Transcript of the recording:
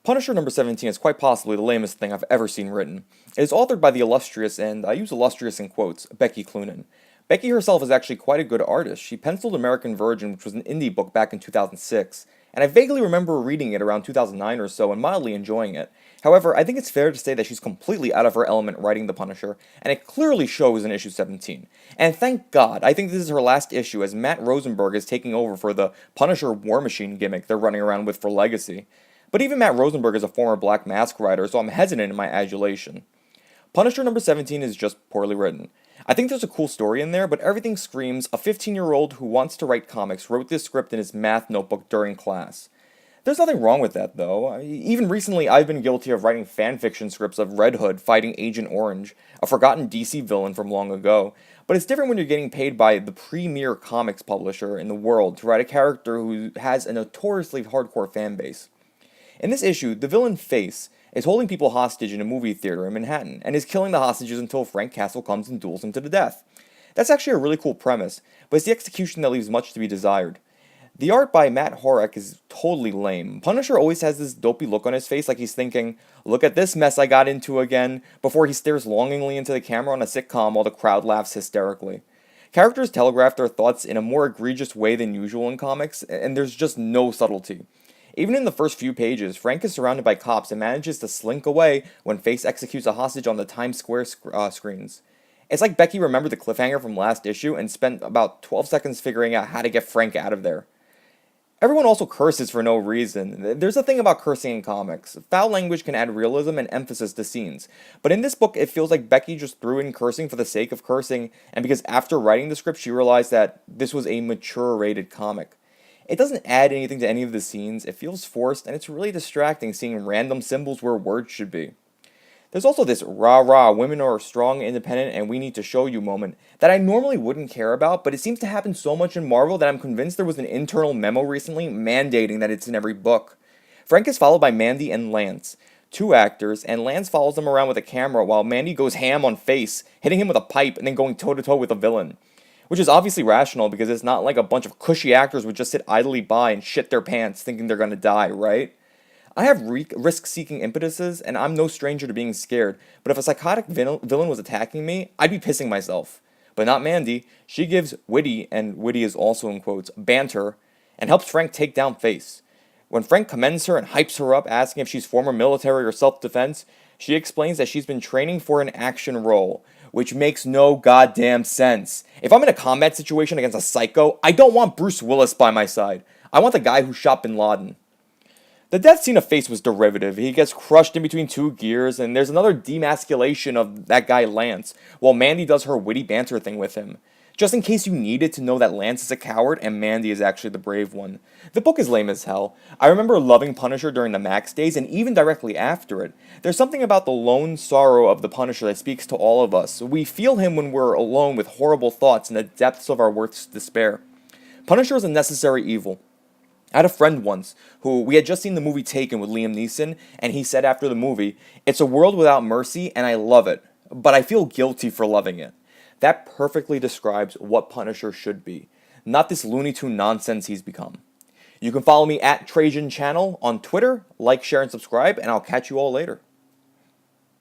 Punisher number 17 is quite possibly the lamest thing I've ever seen written. It is authored by the illustrious, and I use illustrious in quotes, Becky Cloonan. Becky herself is actually quite a good artist. She penciled American Virgin, which was an indie book back in 2006, and I vaguely remember reading it around 2009 or so and mildly enjoying it. However, I think it's fair to say that she's completely out of her element writing The Punisher, and it clearly shows in issue 17. And thank God, I think this is her last issue as Matt Rosenberg is taking over for the Punisher War Machine gimmick they're running around with for Legacy. But even Matt Rosenberg is a former Black Mask writer, so I'm hesitant in my adulation. Punisher number 17 is just poorly written. I think there's a cool story in there, but everything screams a 15-year-old who wants to write comics wrote this script in his math notebook during class. There's nothing wrong with that, though. Even recently, I've been guilty of writing fanfiction scripts of Red Hood fighting Agent Orange, a forgotten DC villain from long ago, but it's different when you're getting paid by the premier comics publisher in the world to write a character who has a notoriously hardcore fanbase. In this issue, the villain Face is holding people hostage in a movie theater in Manhattan, and is killing the hostages until Frank Castle comes and duels him to the death. That's actually a really cool premise, but it's the execution that leaves much to be desired. The art by Matt Horek is totally lame. Punisher always has this dopey look on his face like he's thinking, "Look at this mess I got into again," before he stares longingly into the camera on a sitcom while the crowd laughs hysterically. Characters telegraph their thoughts in a more egregious way than usual in comics, and there's just no subtlety. Even in the first few pages, Frank is surrounded by cops and manages to slink away when Face executes a hostage on the Times Square screens. It's like Becky remembered the cliffhanger from last issue and spent about 12 seconds figuring out how to get Frank out of there. Everyone also curses for no reason. There's a thing about cursing in comics. Foul language can add realism and emphasis to scenes. But in this book, it feels like Becky just threw in cursing for the sake of cursing, and because after writing the script, she realized that this was a mature-rated comic. It doesn't add anything to any of the scenes, it feels forced, and it's really distracting seeing random symbols where words should be. There's also this rah-rah, women are strong, independent, and we need to show you moment that I normally wouldn't care about, but it seems to happen so much in Marvel that I'm convinced there was an internal memo recently mandating that it's in every book. Frank is followed by Mandy and Lance, two actors, and Lance follows them around with a camera while Mandy goes ham on Face, hitting him with a pipe and then going toe-to-toe with a villain. Which is obviously rational because it's not like a bunch of cushy actors would just sit idly by and shit their pants thinking they're gonna die, right? I have risk-seeking impetuses, and I'm no stranger to being scared, but if a psychotic villain was attacking me, I'd be pissing myself. But not Mandy. She gives witty, and witty is also in quotes, banter, and helps Frank take down Face. When Frank commends her and hypes her up, asking if she's former military or self-defense, she explains that she's been training for an action role, which makes no goddamn sense. If I'm in a combat situation against a psycho, I don't want Bruce Willis by my side. I want the guy who shot Bin Laden. The death scene of Face was derivative. He gets crushed in between two gears, and there's another demasculation of that guy Lance, while Mandy does her witty banter thing with him. Just in case you needed to know that Lance is a coward and Mandy is actually the brave one. The book is lame as hell. I remember loving Punisher during the Max days and even directly after it. There's something about the lone sorrow of the Punisher that speaks to all of us. We feel him when we're alone with horrible thoughts in the depths of our worst despair. Punisher is a necessary evil. I had a friend once who we had just seen the movie Taken with Liam Neeson, and he said after the movie, "It's a world without mercy and I love it, but I feel guilty for loving it." That perfectly describes what Punisher should be, not this Looney Tune nonsense he's become. You can follow me at Trajan Channel on Twitter, like, share, and subscribe, and I'll catch you all later.